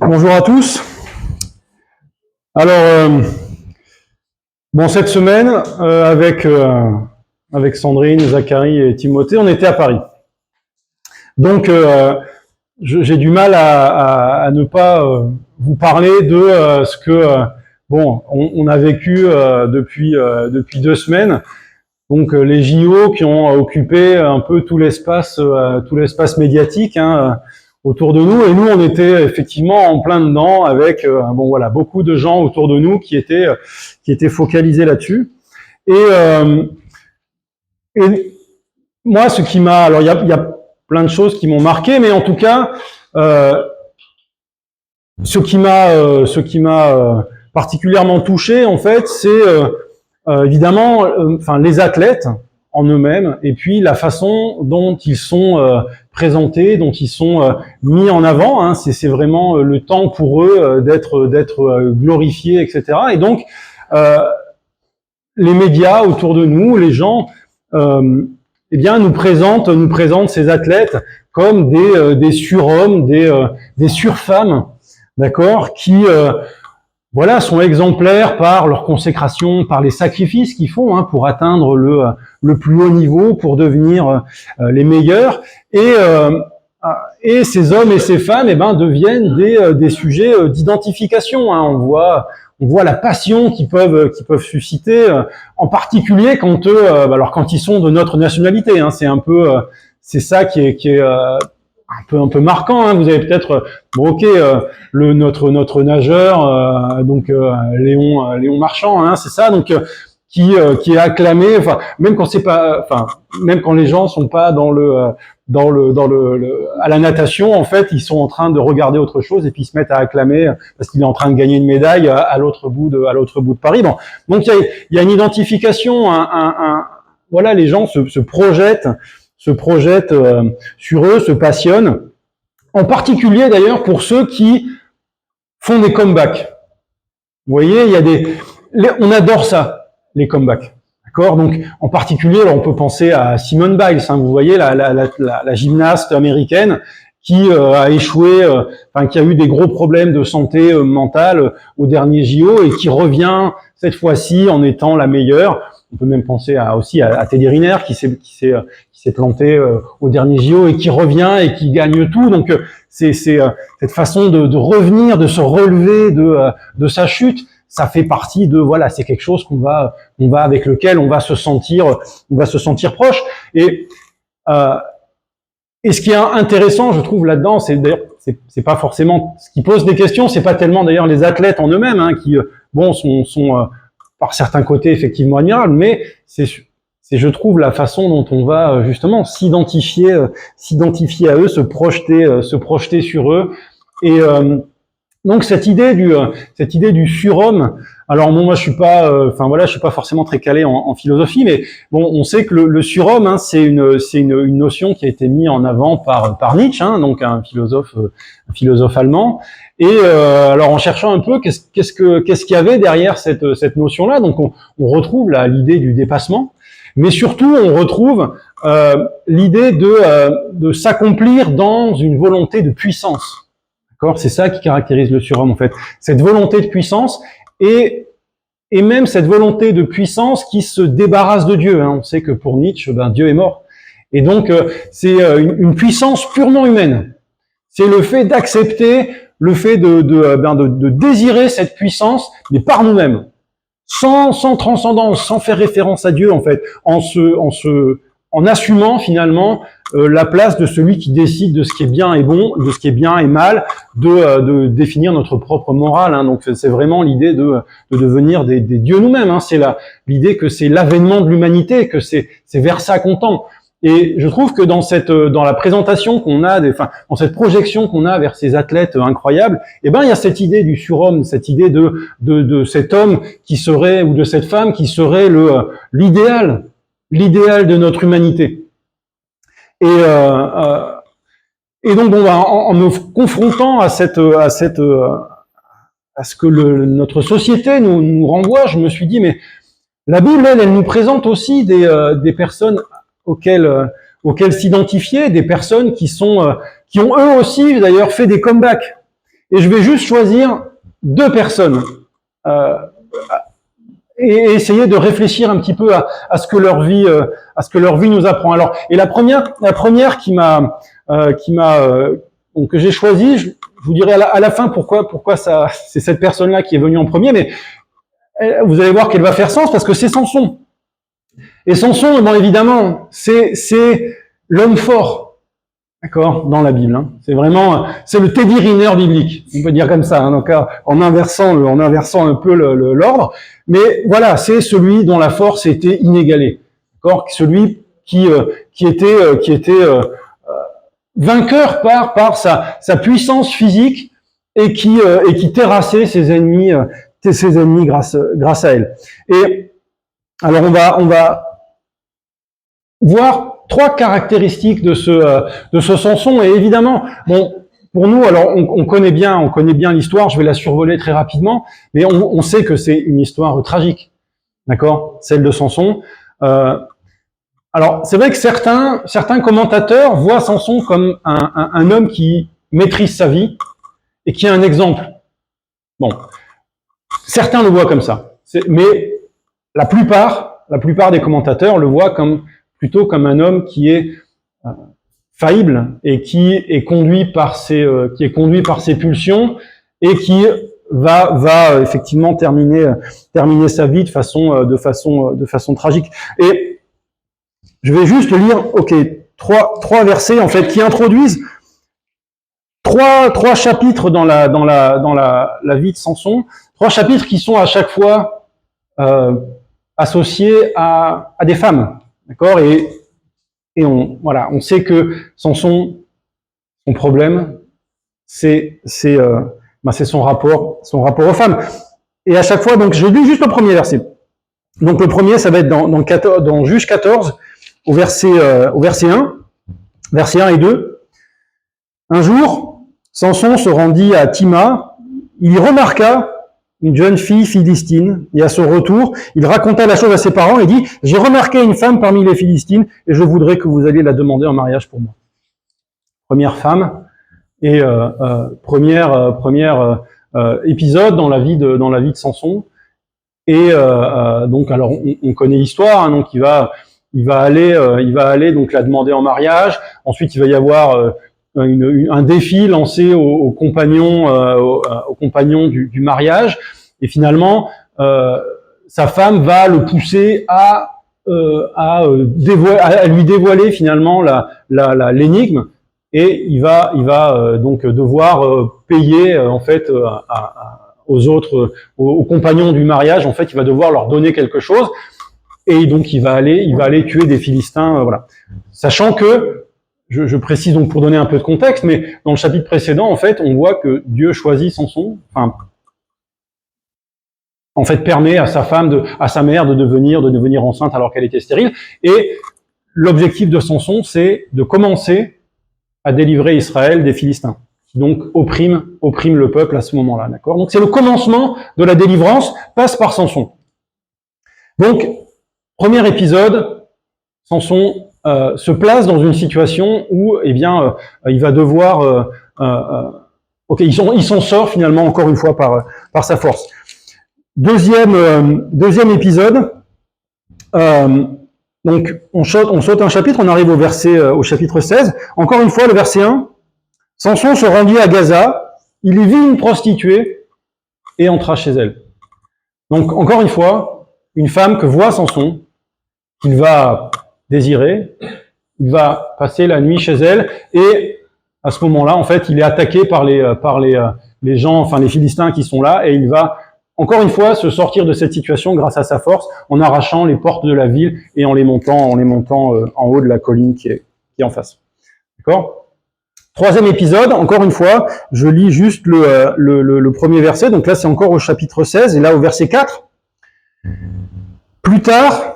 Bonjour à tous. Alors, bon, cette semaine, avec Sandrine, Zachary et Timothée, on était à Paris. Donc, j'ai du mal à ne pas vous parler de ce que, bon, on a vécu depuis 2 semaines. Donc, les JO qui ont occupé un peu tout l'espace médiatique, hein, autour de nous, et nous on était effectivement en plein dedans avec bon voilà beaucoup de gens autour de nous qui étaient focalisés là-dessus. Et moi, ce qui m'a, alors il y a plein de choses qui m'ont marqué, mais en tout cas, ce qui m'a particulièrement touché en fait, c'est évidemment, enfin les athlètes en eux-mêmes, et puis la façon dont ils sont présentés, dont ils sont mis en avant. Hein, c'est vraiment le temps pour eux d'être glorifiés, etc. Et donc les médias autour de nous, les gens, eh bien nous présentent ces athlètes comme des surhommes, des surfemmes, d'accord, qui voilà, sont exemplaires par leur consécration, par les sacrifices qu'ils font hein, pour atteindre le plus haut niveau, pour devenir les meilleurs. Et ces hommes et ces femmes eh ben, deviennent des sujets d'identification. Hein. On voit la passion qu'ils peuvent susciter, en particulier quand ils sont de notre nationalité. Hein. C'est ça qui est un peu marquant. Hein. Vous avez peut-être notre nageur Léon Marchand, hein, c'est ça, donc qui est acclamé, enfin même quand c'est pas, enfin même quand les gens sont pas à la natation, en fait, ils sont en train de regarder autre chose et puis ils se mettent à acclamer parce qu'il est en train de gagner une médaille à l'autre bout de Paris. Bon, donc il y a une identification, voilà, les gens se projettent sur eux, se passionnent. En particulier d'ailleurs pour ceux qui font des comebacks. Vous voyez, on adore ça, les comebacks. D'accord. Donc, en particulier, alors on peut penser à Simone Biles. Hein, vous voyez, la gymnaste américaine qui a échoué, qui a eu des gros problèmes de santé mentale au dernier JO et qui revient cette fois-ci en étant la meilleure. On peut même penser aussi à Teddy Riner qui s'est planté au dernier JO et qui revient et qui gagne tout. Donc c'est cette façon de revenir, de se relever de sa chute. Ça fait partie de voilà, c'est quelque chose avec lequel on va se sentir proche. Et ce qui est intéressant, je trouve là-dedans, c'est d'ailleurs c'est pas forcément ce qui pose des questions, c'est pas tellement d'ailleurs les athlètes en eux-mêmes hein, qui sont par certains côtés effectivement admirables, mais c'est je trouve la façon dont on va justement s'identifier à eux, se projeter sur eux. Et donc cette idée du surhomme. Alors moi je suis pas, je suis pas forcément très calé en philosophie, mais bon, on sait que le surhomme, hein, c'est une notion qui a été mise en avant par Nietzsche, hein, donc un philosophe allemand. Et alors en cherchant un peu, qu'est-ce qu'il y avait derrière cette notion-là. Donc on retrouve là l'idée du dépassement, mais surtout on retrouve l'idée de s'accomplir dans une volonté de puissance. D'accord, c'est ça qui caractérise le surhomme en fait, cette volonté de puissance et même cette volonté de puissance qui se débarrasse de Dieu. Hein. On sait que pour Nietzsche, Dieu est mort, et donc c'est une puissance purement humaine. C'est le fait d'accepter, le fait de désirer cette puissance, mais par nous-mêmes, sans transcendance, sans faire référence à Dieu en fait, en assumant finalement la place de celui qui décide de ce qui est bien et bon, de ce qui est bien et mal, de définir notre propre morale. Hein. Donc c'est vraiment l'idée de devenir des dieux nous-mêmes. Hein. C'est l'idée que c'est l'avènement de l'humanité, que c'est vers ça qu'on tend. Et je trouve que dans la présentation qu'on a, dans cette projection qu'on a vers ces athlètes incroyables, il y a cette idée du surhomme, cette idée de cet homme qui serait, ou de cette femme qui serait l'idéal de notre humanité. Et donc en me confrontant à ce que notre société nous renvoie, je me suis dit mais la Bible elle nous présente aussi des personnes auxquelles s'identifier, des personnes qui ont eux aussi d'ailleurs fait des comebacks. Et je vais juste choisir 2 personnes et essayer de réfléchir un petit peu à ce que leur vie nous apprend. Alors, et la première que j'ai choisie, je vous dirai à la fin pourquoi ça, c'est cette personne-là qui est venue en premier, mais vous allez voir qu'elle va faire sens parce que c'est Samson. Et Samson, bon, évidemment, c'est l'homme fort, d'accord, dans la Bible. Hein. C'est vraiment, c'est le Teddy Riner biblique, on peut dire comme ça. Hein, donc, en inversant un peu l'ordre, mais voilà, c'est celui dont la force était inégalée, d'accord, celui qui était vainqueur par sa puissance physique et qui terrassait ses ennemis grâce à elle. Et alors on va voir 3 caractéristiques de ce Samson. Et évidemment, bon, pour nous, alors on connaît bien l'histoire. Je vais la survoler très rapidement, mais on sait que c'est une histoire tragique, d'accord, celle de Samson. Alors c'est vrai que certains commentateurs voient Samson comme un homme qui maîtrise sa vie et qui est un exemple. Bon, certains le voient comme ça, mais la plupart des commentateurs le voient plutôt comme un homme qui est faillible et qui est conduit par ses pulsions et qui va effectivement terminer sa vie de façon tragique. Et je vais juste lire, trois versets en fait qui introduisent trois chapitres dans la vie de Samson, 3 chapitres qui sont à chaque fois associés à des femmes, d'accord, et on sait que Samson, son problème, c'est son rapport aux femmes. Et à chaque fois, donc je lis juste le premier verset. Donc le premier, ça va être dans Juge 14, au verset 1, versets 1 et 2. Un jour, Samson se rendit à Timna, il y remarqua une jeune fille philistine, et à son retour, il raconta la chose à ses parents et dit « J'ai remarqué une femme parmi les Philistines, et je voudrais que vous alliez la demander en mariage pour moi. » Première femme, et premier épisode dans la vie de Samson. Et donc, alors, on connaît l'histoire, hein, donc il va aller donc la demander en mariage. Ensuite, il va y avoir un défi lancé aux compagnons du mariage, et finalement sa femme va le pousser à lui dévoiler finalement l'énigme, et il va donc devoir payer en fait aux compagnons du mariage, en fait il va devoir leur donner quelque chose, et donc il va aller tuer des Philistins, voilà. Sachant que je précise donc pour donner un peu de contexte, mais dans le chapitre précédent, en fait, on voit que Dieu choisit Samson, en fait, permet à sa mère de devenir enceinte alors qu'elle était stérile. Et l'objectif de Samson, c'est de commencer à délivrer Israël des Philistins, qui donc oppriment le peuple à ce moment-là, d'accord? Donc c'est le commencement de la délivrance, passe par Samson. Donc, premier épisode, Samson se place dans une situation où, il va devoir, il s'en sort finalement encore une fois par sa force. Deuxième épisode, donc on saute un chapitre, on arrive au chapitre 16. Encore une fois, le verset 1, Samson se rendit à Gaza, il y vit une prostituée et entra chez elle. Donc encore une fois, une femme que voit Samson, qu'il va désirer, il va passer la nuit chez elle, et à ce moment-là, en fait, il est attaqué par les gens, enfin les Philistins qui sont là, et il va encore une fois se sortir de cette situation grâce à sa force, en arrachant les portes de la ville et en les montant en haut de la colline qui est en face. D'accord ? Troisième épisode, encore une fois, je lis juste le premier verset, donc là c'est encore au chapitre 16, et là au verset 4. Plus tard,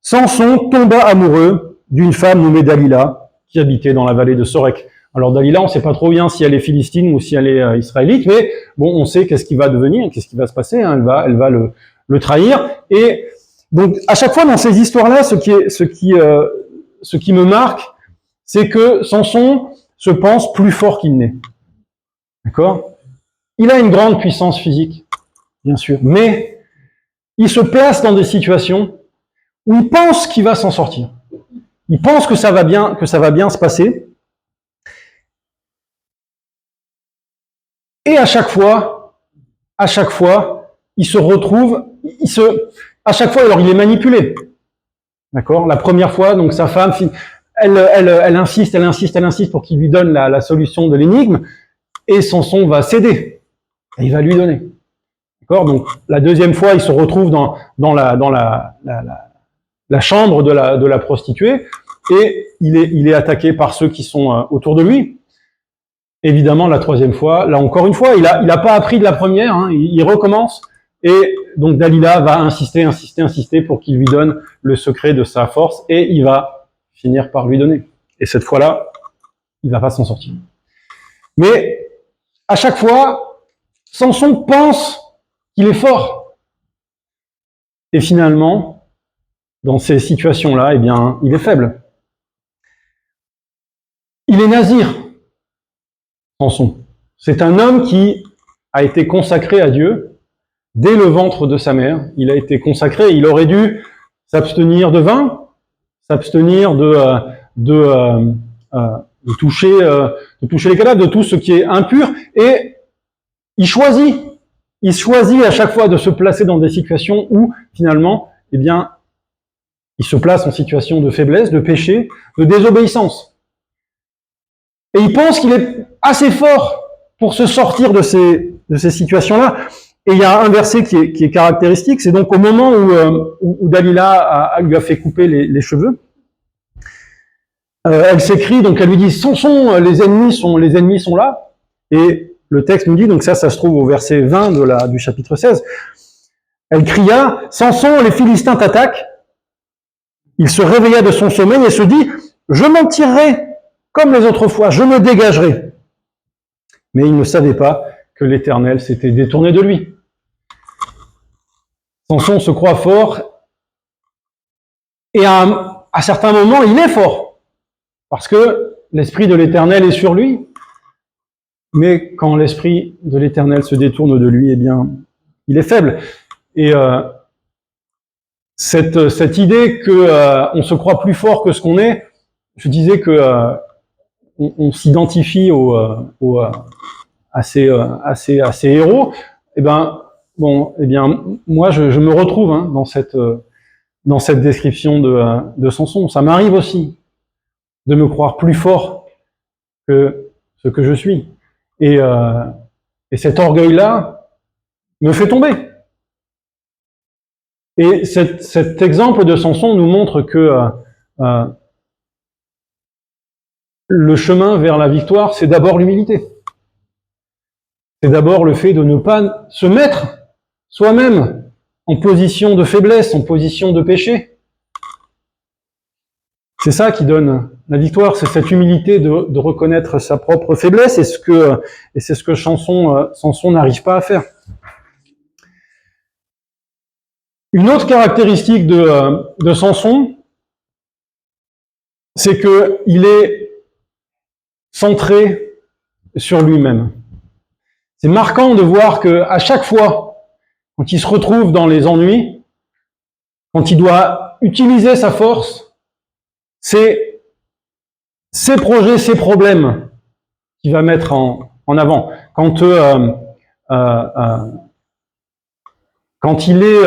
Samson tomba amoureux d'une femme nommée Dalila, qui habitait dans la vallée de Sorek. Alors Dalila, on ne sait pas trop bien si elle est philistine ou si elle est israélite, mais bon, on sait qu'est-ce qui va devenir, qu'est-ce qui va se passer, hein, elle va le trahir. Et donc, à chaque fois dans ces histoires-là, ce qui me marque, c'est que Samson se pense plus fort qu'il n'est. D'accord ? il a une grande puissance physique, bien sûr, mais il se place dans des situations où il pense qu'il va s'en sortir. Il pense que ça va bien se passer. Et à chaque fois, il se retrouve, à chaque fois, alors il est manipulé. D'accord? La première fois, donc sa femme, elle insiste pour qu'il lui donne la solution de l'énigme, et Samson va céder. Et il va lui donner. D'accord? Donc, la deuxième fois, il se retrouve dans la chambre de la prostituée, et il est attaqué par ceux qui sont autour de lui. Évidemment, la troisième fois, là encore une fois, il a pas appris de la première, hein, il recommence, et donc Dalila va insister pour qu'il lui donne le secret de sa force, et il va finir par lui donner. Et cette fois-là, il va pas s'en sortir. Mais à chaque fois, Samson pense qu'il est fort. Et finalement, dans ces situations-là, eh bien, il est faible. Il est nazir, Samson. C'est un homme qui a été consacré à Dieu dès le ventre de sa mère. Il a été consacré, il aurait dû s'abstenir de vin, s'abstenir de toucher les cadavres, de tout ce qui est impur, et il choisit à chaque fois de se placer dans des situations où, finalement, eh bien, il se place en situation de faiblesse, de péché, de désobéissance. Et il pense qu'il est assez fort pour se sortir de ces situations-là. Et il y a un verset qui est caractéristique, c'est donc au moment où Dalila lui a fait couper les cheveux, elle s'écrie, donc elle lui dit, Samson, les ennemis sont là. Et le texte nous dit, donc ça se trouve au verset 20 du chapitre 16, elle cria, Samson, les Philistins t'attaquent. Il se réveilla de son sommeil et se dit, je m'en tirerai comme les autres fois, je me dégagerai. Mais il ne savait pas que l'Éternel s'était détourné de lui. Samson se croit fort, et à certains moments, il est fort, parce que l'Esprit de l'Éternel est sur lui. Mais quand l'Esprit de l'Éternel se détourne de lui, eh bien, il est faible. Et cette idée que on se croit plus fort que ce qu'on est, je disais que on s'identifie à ces héros. Eh bien, moi, je me retrouve dans cette description de Samson. Ça m'arrive aussi de me croire plus fort que ce que je suis. Et cet orgueil-là me fait tomber. Et cet exemple de Samson nous montre que le chemin vers la victoire, c'est d'abord l'humilité. C'est d'abord le fait de ne pas se mettre soi-même en position de faiblesse, en position de péché. C'est ça qui donne la victoire, c'est cette humilité de reconnaître sa propre faiblesse, et c'est ce que Samson n'arrive pas à faire. Une autre caractéristique de Samson, c'est qu'il est centré sur lui-même. C'est marquant de voir que à chaque fois, quand il se retrouve dans les ennuis, quand il doit utiliser sa force, c'est ses projets, ses problèmes qu'il va mettre en avant. Quand il est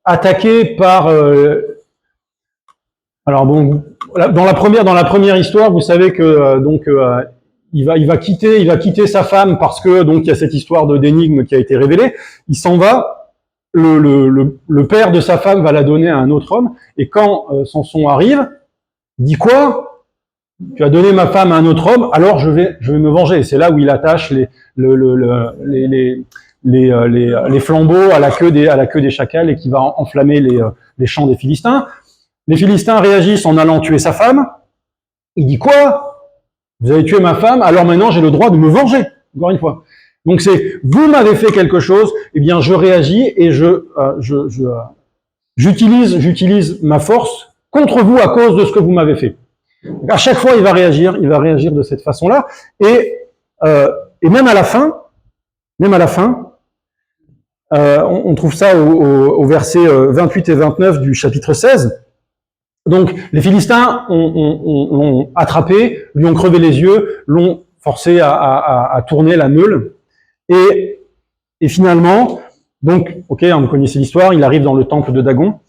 attaqué par alors bon, dans la première histoire, vous savez que il va quitter sa femme parce que donc il y a cette histoire d'énigme qui a été révélée. Il s'en va. Le père de sa femme va la donner à un autre homme. Et quand Samson arrive, il dit quoi? Tu as donné ma femme à un autre homme, alors je vais me venger. C'est là où il attache les flambeaux à la queue des chacals, et qui va enflammer les champs des Philistins. Les Philistins réagissent en allant tuer sa femme. Il dit quoi? Vous avez tué ma femme, alors maintenant j'ai le droit de me venger. Encore une fois. Donc c'est, vous m'avez fait quelque chose, eh bien je réagis et j'utilise ma force contre vous à cause de ce que vous m'avez fait. Donc à chaque fois il va réagir de cette façon-là, et même à la fin, même à la fin. On trouve ça au verset 28 et 29 du chapitre 16. Donc, les Philistins l'ont attrapé, lui ont crevé les yeux, l'ont forcé à tourner la meule. Et finalement, donc, ok, on connaissait l'histoire, il arrive dans le temple de Dagon.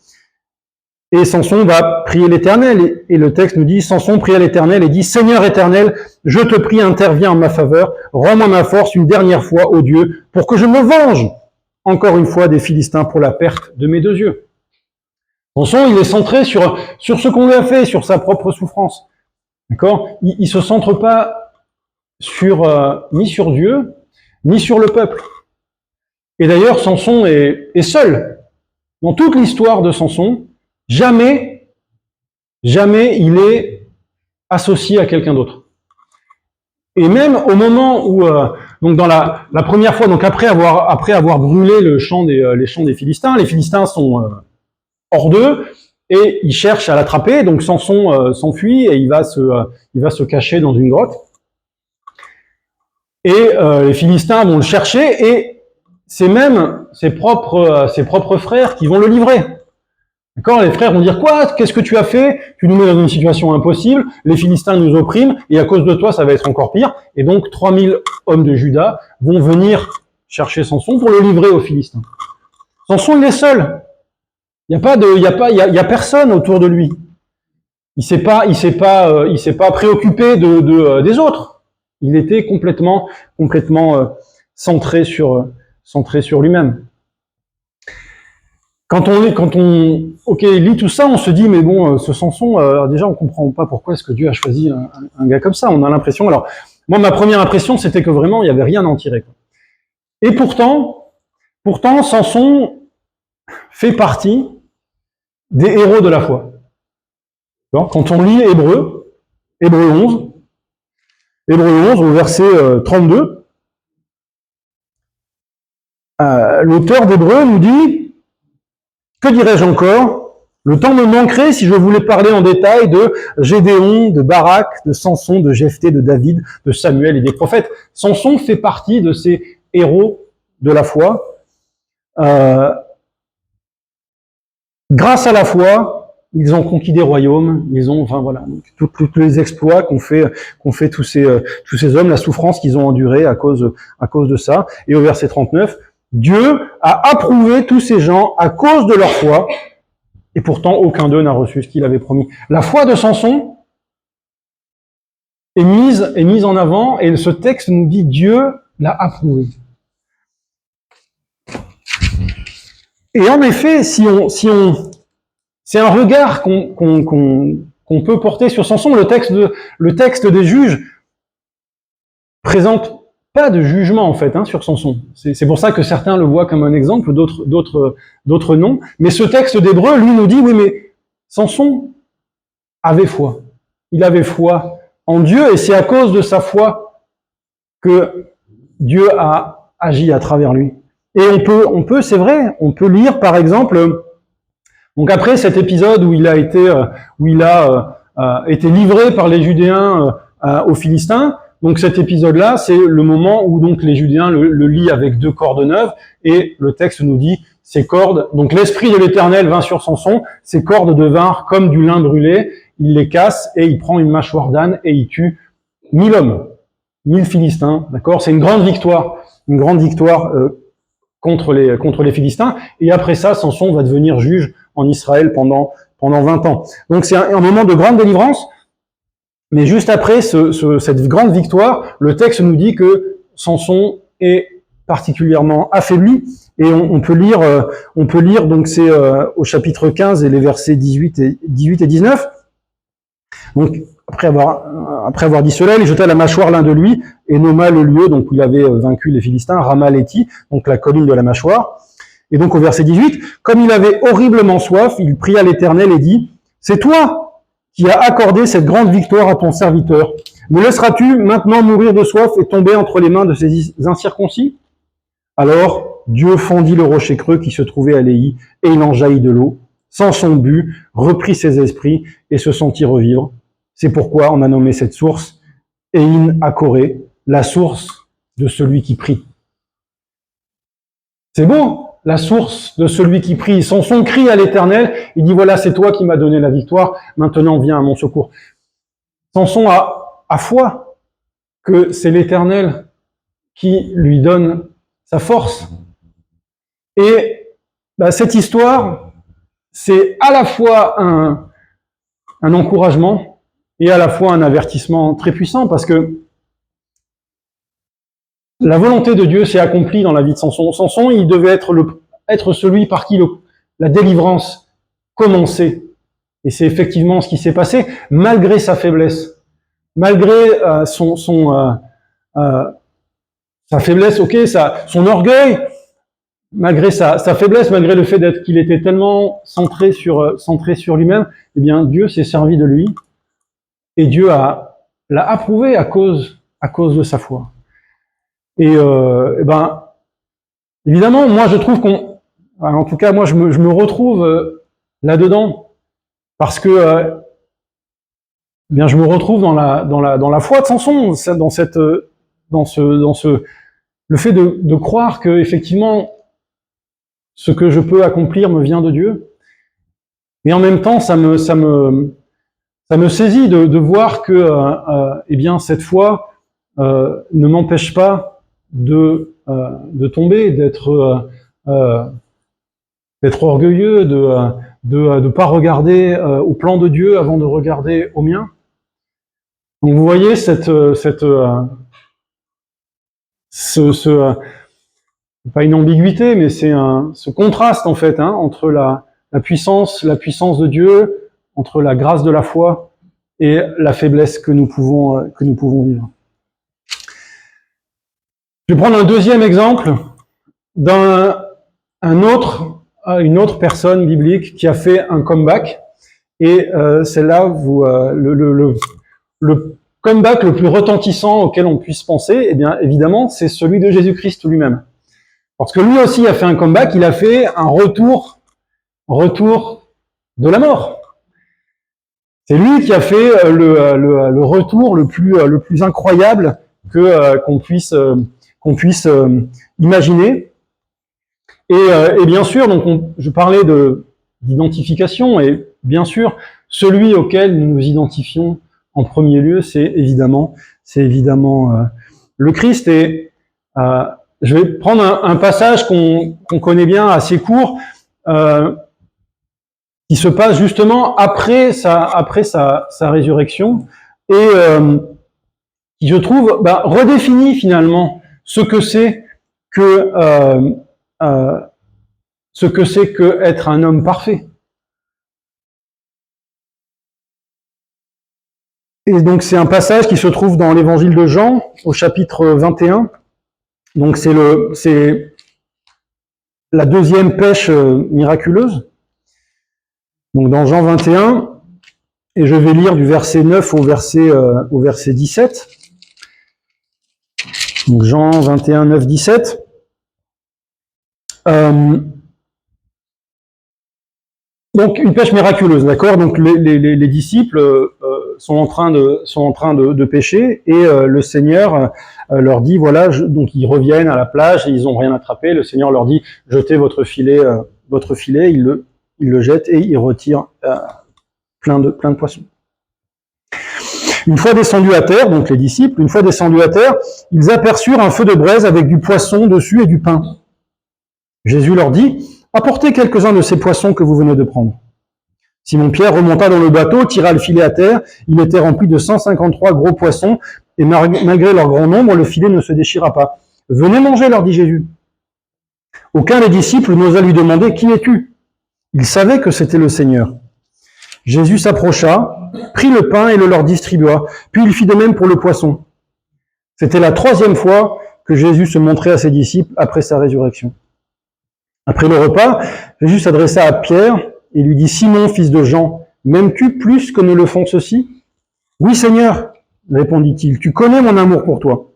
Et Samson va prier l'Éternel. Et le texte nous dit, Samson pria l'Éternel et dit, Seigneur Éternel, je te prie, interviens en ma faveur, rends-moi ma force une dernière fois, ô Dieu, pour que je me venge encore une fois des Philistins pour la perte de mes 2 yeux. Samson, il est centré sur ce qu'on lui a fait, sur sa propre souffrance. D'accord ? Il se centre pas ni sur Dieu, ni sur le peuple. Et d'ailleurs, Samson est seul. Dans toute l'histoire de Samson, jamais il est associé à quelqu'un d'autre. Et même au moment où, donc dans la première fois, donc après avoir brûlé les champs des Philistins, les Philistins sont hors d'eux et ils cherchent à l'attraper. Donc Samson s'enfuit et il va se cacher dans une grotte. Et les Philistins vont le chercher et c'est même ses propres frères qui vont le livrer. D'accord ? Les frères vont dire, quoi ? Qu'est-ce que tu as fait ? Tu nous mets dans une situation impossible, les Philistins nous oppriment, et à cause de toi, ça va être encore pire. Et donc, 3000 hommes de Juda vont venir chercher Samson pour le livrer aux Philistins. Samson, il est seul. Il y a personne autour de lui. Il s'est pas préoccupé des autres. Il était complètement centré sur lui-même. Quand on lit tout ça, on se dit, mais bon, ce Samson, déjà, on comprend pas pourquoi est-ce que Dieu a choisi un gars comme ça. On a l'impression, alors, moi, ma première impression, c'était que vraiment, il y avait rien à en tirer, quoi. Et pourtant, Samson fait partie des héros de la foi. Quand on lit Hébreux 11, au verset 32, l'auteur d'Hébreux nous dit, que dirais-je encore ? Le temps me manquerait si je voulais parler en détail de Gédéon, de Barak, de Samson, de Jephthé, de David, de Samuel et des prophètes. Samson fait partie de ces héros de la foi. Grâce à la foi, ils ont conquis des royaumes, tous les exploits qu'ont fait tous ces hommes, la souffrance qu'ils ont endurée à cause de ça. Et au verset 39, Dieu a approuvé tous ces gens à cause de leur foi, et pourtant aucun d'eux n'a reçu ce qu'il avait promis. La foi de Samson est mise en avant, et ce texte nous dit Dieu l'a approuvé. Et en effet, c'est un regard qu'on peut porter sur Samson. Le texte des Juges présente pas de jugement en fait sur Samson. C'est pour ça que certains le voient comme un exemple, d'autres non. Mais ce texte d'Hébreux, lui, nous dit oui, mais Samson avait foi. Il avait foi en Dieu et c'est à cause de sa foi que Dieu a agi à travers lui. Et on peut, c'est vrai, on peut lire par exemple. Donc après cet épisode où il a été livré par les Judéens aux Philistins. Donc cet épisode-là, c'est le moment où donc les Judéens le lient avec 2 cordes neuves, et le texte nous dit ces cordes. Donc l'esprit de l'Éternel vint sur Samson, ces cordes devinrent comme du lin brûlé. Il les casse et il prend une mâchoire d'âne et il tue 1000 hommes, 1000 Philistins. D'accord ? C'est une grande victoire contre les Philistins. Et après ça, Samson va devenir juge en Israël pendant 20 ans. Donc c'est un moment de grande délivrance. Mais juste après cette grande victoire, le texte nous dit que Samson est particulièrement affaibli. Et on peut lire donc c'est au chapitre 15 et les versets 18 et 19. Donc après avoir dit cela, il jeta la mâchoire l'un de lui et nomma le lieu donc où il avait vaincu les Philistins, Ramaléti, donc la colline de la mâchoire. Et donc au verset 18, comme il avait horriblement soif, il pria l'Éternel et dit, c'est toi qui as accordé cette grande victoire à ton serviteur. Me laisseras-tu maintenant mourir de soif et tomber entre les mains de ces incirconcis ? Alors Dieu fendit le rocher creux qui se trouvait à Léhi, et il en jaillit de l'eau. Samson but, reprit ses esprits et se sentit revivre. C'est pourquoi on a nommé cette source Ein Hakoré, la source de celui qui prie. C'est beau, la source de celui qui prie. Samson crie à l'Éternel, il dit voilà, c'est toi qui m'as donné la victoire, maintenant viens à mon secours. Samson a foi que c'est l'Éternel qui lui donne sa force. Et cette histoire, c'est à la fois un encouragement et à la fois un avertissement très puissant, parce que la volonté de Dieu s'est accomplie dans la vie de Samson. Samson, il devait être celui par qui la délivrance commençait. Et c'est effectivement ce qui s'est passé, malgré sa faiblesse, malgré sa faiblesse, son orgueil, malgré sa faiblesse, malgré le fait qu'il était tellement centré sur lui-même, eh bien Dieu s'est servi de lui et Dieu l'a approuvé à cause de sa foi. Et évidemment, moi je trouve en tout cas moi je me retrouve là-dedans parce que je me retrouve dans la foi de Samson, le fait de croire que effectivement ce que je peux accomplir me vient de Dieu. Et en même temps, ça me saisit de voir que cette foi ne m'empêche pas de tomber, d'être orgueilleux, de pas regarder au plan de Dieu avant de regarder au mien. Donc vous voyez pas une ambiguïté, mais c'est ce contraste en fait entre la puissance de Dieu, entre la grâce de la foi et la faiblesse que nous pouvons vivre. Je vais prendre un deuxième exemple une autre personne biblique qui a fait un comeback, et celle-là, le comeback le plus retentissant auquel on puisse penser, eh bien évidemment, c'est celui de Jésus-Christ lui-même. Parce que lui aussi a fait un comeback, il a fait un retour de la mort. C'est lui qui a fait le retour le plus incroyable qu'on puisse imaginer. Et bien sûr, donc je parlais d'identification, et bien sûr, celui auquel nous nous identifions en premier lieu, c'est évidemment le Christ. Et je vais prendre un passage qu'on connaît bien, assez court, qui se passe justement après sa résurrection, et qui, je trouve, redéfinit finalement ce que c'est que être un homme parfait. Et donc c'est un passage qui se trouve dans l'évangile de Jean, au chapitre 21. Donc c'est la deuxième pêche miraculeuse. Donc dans Jean 21, et je vais lire du verset 9 au verset 17. Donc Jean 21, 9, 17. Donc une pêche miraculeuse, d'accord. Donc les disciples sont en train de pêcher, et le Seigneur leur dit voilà, donc ils reviennent à la plage et ils ont rien attrapé. Le Seigneur leur dit jetez votre filet, ils le jettent et ils retirent plein de poissons. Une fois descendus à terre, donc les disciples, une fois descendus à terre, ils aperçurent un feu de braise avec du poisson dessus et du pain. Jésus leur dit apportez quelques-uns de ces poissons que vous venez de prendre. Simon-Pierre remonta dans le bateau, tira le filet à terre. Il était rempli de 153 gros poissons, et malgré leur grand nombre, le filet ne se déchira pas. Venez manger, leur dit Jésus. Aucun des disciples n'osa lui demander qui es-tu ? Il savait que c'était le Seigneur. Jésus s'approcha, prit le pain et le leur distribua, puis il fit de même pour le poisson. C'était la 3e fois que Jésus se montrait à ses disciples après sa résurrection. Après le repas, Jésus s'adressa à Pierre et lui dit « Simon, fils de Jean, m'aimes-tu plus que ne le font ceux-ci » ?« Oui, Seigneur, répondit-il, tu connais mon amour pour toi. »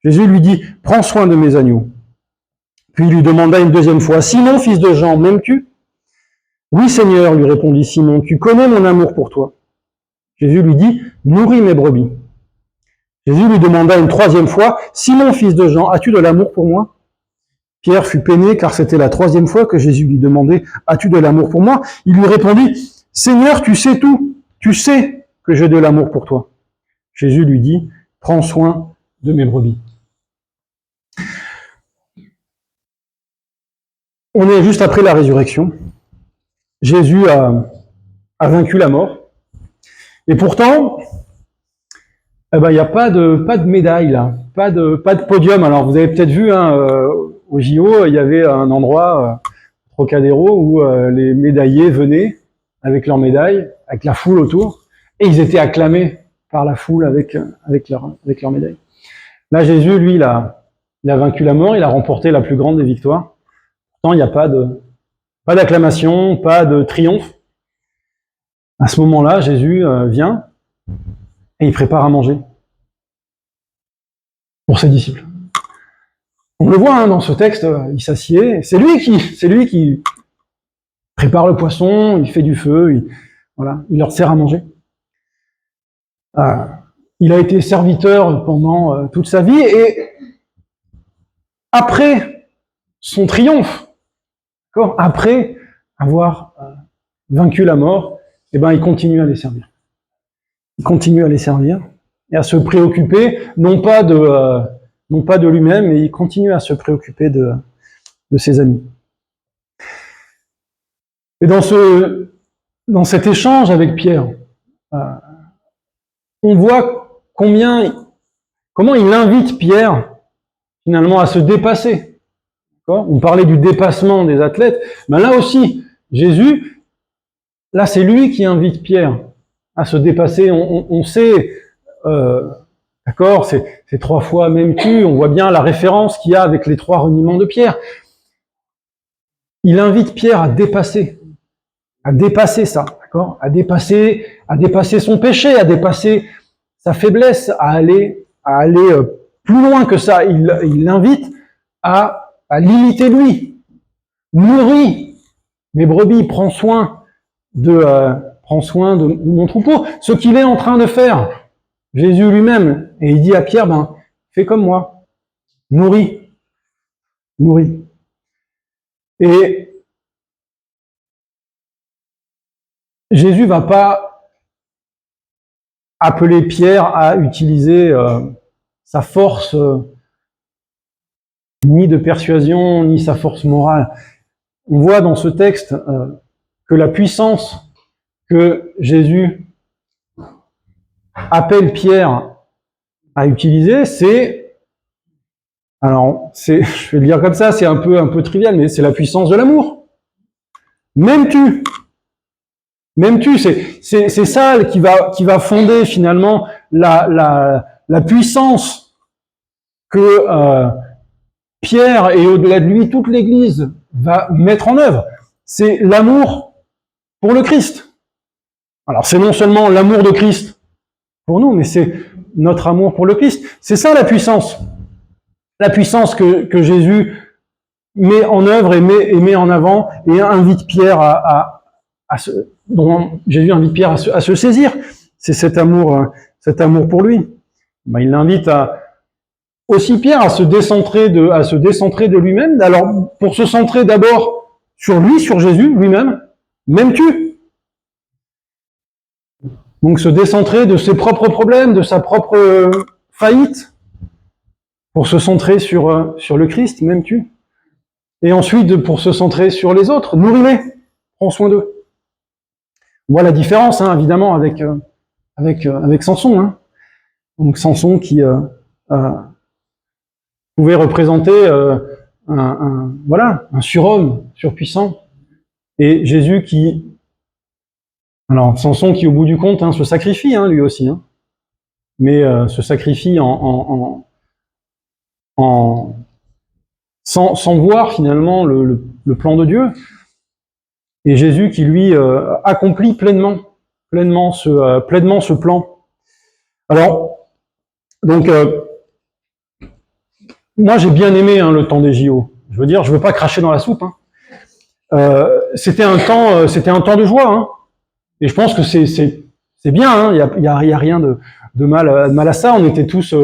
Jésus lui dit « Prends soin de mes agneaux. » Puis il lui demanda une 2e fois « Simon, fils de Jean, m'aimes-tu » ?« Oui, Seigneur, lui répondit Simon, tu connais mon amour pour toi. » Jésus lui dit « Nourris mes brebis. » Jésus lui demanda une 3e fois « Simon, fils de Jean, as-tu de l'amour pour moi » Pierre fut peiné car c'était la 3e fois que Jésus lui demandait « As-tu de l'amour pour moi ?» Il lui répondit « Seigneur, tu sais tout, tu sais que j'ai de l'amour pour toi. » Jésus lui dit « Prends soin de mes brebis. » On est juste après la résurrection. Jésus a vaincu la mort. Et pourtant, il n'y a pas de médaille là, pas de podium. Alors vous avez peut-être vu au JO, il y avait un endroit, Trocadéro, où les médaillés venaient avec leurs médailles, avec la foule autour, et ils étaient acclamés par la foule avec leurs médailles. Là, Jésus, lui, il a vaincu la mort, il a remporté la plus grande des victoires. Pourtant, il n'y a pas d'acclamation, pas de triomphe. À ce moment-là, Jésus vient et il prépare à manger pour ses disciples. On le voit dans ce texte, il s'assied. C'est lui qui prépare le poisson, il fait du feu, il leur sert à manger. Il a été serviteur pendant toute sa vie et après son triomphe, après avoir vaincu la mort, il continue à les servir. Il continue à les servir et à se préoccuper, non pas de lui-même, mais il continue à se préoccuper de ses amis. Et dans cet échange avec Pierre, on voit comment il invite Pierre finalement à se dépasser. On parlait du dépassement des athlètes, mais là aussi, Jésus, là c'est lui qui invite Pierre à se dépasser. On sait, d'accord, c'est 3 fois m'aimes-tu, on voit bien la référence qu'il y a avec les 3 reniements de Pierre. Il invite Pierre à dépasser ça, d'accord, à dépasser son péché, à dépasser sa faiblesse, à aller plus loin que ça. Il l'invite à l'imiter lui. Nourris mes brebis, prends soin de mon troupeau. Ce qu'il est en train de faire, Jésus lui-même, et il dit à Pierre, fais comme moi, nourris. Et Jésus va pas appeler Pierre à utiliser sa force ni de persuasion, ni sa force morale. On voit dans ce texte que la puissance que Jésus appelle Pierre à utiliser, je vais le dire comme ça, c'est un peu trivial, mais c'est la puissance de l'amour. M'aimes-tu, c'est ça qui va fonder finalement la puissance que Pierre et au-delà de lui toute l'Église va mettre en œuvre. C'est l'amour pour le Christ. Alors c'est non seulement l'amour de Christ pour nous, mais c'est notre amour pour le Christ. C'est ça la puissance. La puissance que Jésus met en œuvre et met en avant et invite Pierre dont Jésus invite Pierre à se saisir. C'est cet amour pour lui. Il l'invite aussi Pierre à se décentrer de lui-même. Alors pour se centrer d'abord sur lui, sur Jésus lui-même. M'aimes-tu? Donc se décentrer de ses propres problèmes, de sa propre faillite, pour se centrer sur le Christ, m'aimes-tu? Et ensuite pour se centrer sur les autres, nourris-les, prends soin d'eux. On voit la différence, évidemment, avec Samson. Donc Samson qui pouvait représenter un surhomme, surpuissant, et Jésus Samson qui au bout du compte se sacrifie, lui aussi, mais se sacrifie sans voir finalement le plan de Dieu. Et Jésus qui lui accomplit pleinement ce plan. Alors, donc, moi j'ai bien aimé le temps des JO. Je veux pas cracher dans la soupe. C'était un temps de joie. Et je pense que c'est bien. Il y a rien mal à ça. On était tous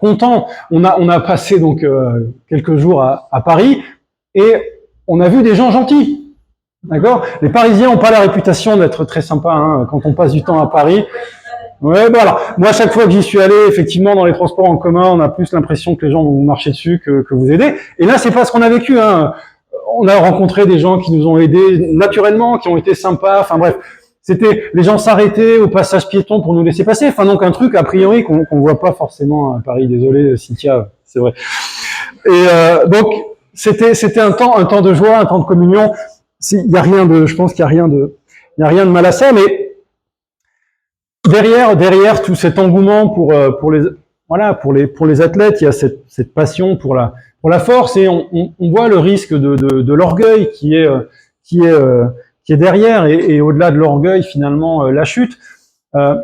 contents. On a passé donc quelques jours à Paris et on a vu des gens gentils. D'accord? Les Parisiens n'ont pas la réputation d'être très sympas hein, quand on passe du temps à Paris. Ouais, voilà. Moi, à chaque fois que j'y suis allé, effectivement, dans les transports en commun, on a plus l'impression que les gens vont vous marcher dessus que vous aider. Et là, c'est pas ce qu'on a vécu. Hein. On a rencontré des gens qui nous ont aidés naturellement, qui ont été sympas. Enfin bref, c'était les gens s'arrêtaient au passage piéton pour nous laisser passer. Enfin donc un truc a priori qu'on voit pas forcément à Paris. Désolé, Cynthia, c'est vrai. Et donc c'était un temps de joie, un temps de communion. Il y a rien de, je pense qu'il y a rien de mal à ça, mais derrière tout cet engouement pour les athlètes, il y a cette passion pour la force et on voit le risque de l'orgueil qui est derrière et au-delà de l'orgueil finalement la chute. La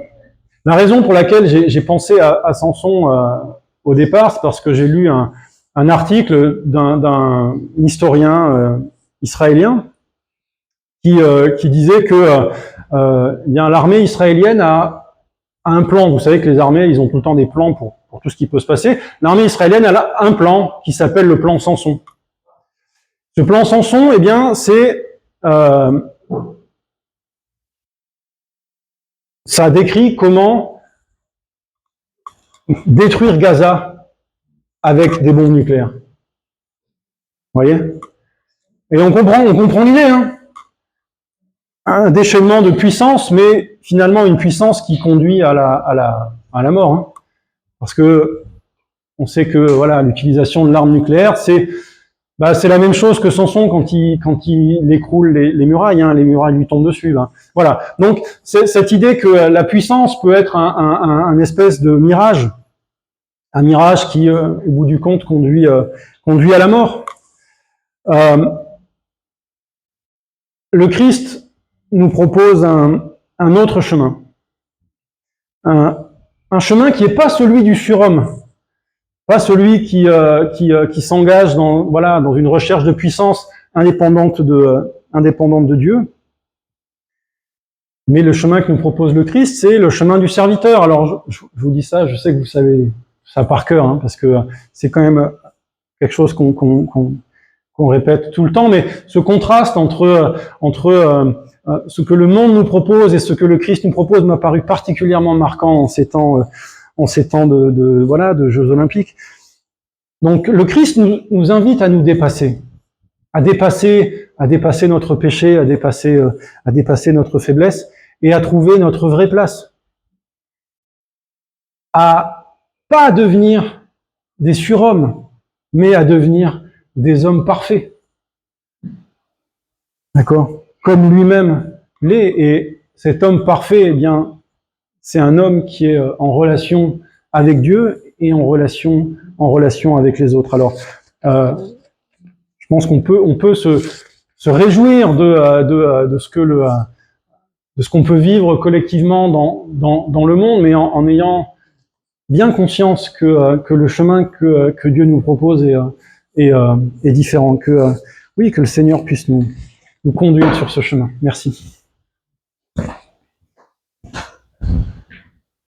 raison pour laquelle j'ai pensé à Samson au départ, c'est parce que j'ai lu un article d'un historien israélien qui disait que l'armée israélienne a un plan. Vous savez que les armées, ils ont tout le temps des plans pour tout ce qui peut se passer. L'armée israélienne a un plan qui s'appelle le plan Samson. Ce plan Samson, eh bien, c'est ça décrit comment détruire Gaza avec des bombes nucléaires. Vous voyez? Et on comprend l'idée, hein. Un déchaînement de puissance, mais finalement une puissance qui conduit à la mort, hein. Parce que on sait que voilà, l'utilisation de l'arme nucléaire, c'est la même chose que Samson quand il écroule les murailles, hein, les murailles lui tombent dessus. Hein. Voilà. Donc cette idée que la puissance peut être un espèce de mirage, un mirage qui, au bout du compte, conduit à la mort. Le Christ nous propose un autre chemin, un chemin qui n'est pas celui du surhomme. Pas celui qui s'engage dans une recherche de puissance indépendante de Dieu. Mais le chemin que nous propose le Christ, c'est le chemin du serviteur. Alors, je vous dis ça, je sais que vous savez ça par cœur, hein, parce que c'est quand même quelque chose qu'on répète tout le temps, mais ce contraste entre ce que le monde nous propose et ce que le Christ nous propose m'a paru particulièrement marquant en ces temps de Jeux Olympiques. Donc le Christ nous invite à nous dépasser, à dépasser notre péché, à dépasser notre faiblesse et à trouver notre vraie place. À pas devenir des surhommes, mais à devenir des hommes parfaits. D'accord? Comme lui-même l'est. Et cet homme parfait, eh bien, c'est un homme qui est en relation avec Dieu et en relation avec les autres. Alors, je pense qu'on peut se réjouir de ce qu'on peut vivre collectivement dans le monde, mais en ayant bien conscience que le chemin que Dieu nous propose est différent. Que le Seigneur puisse nous conduire sur ce chemin. Merci.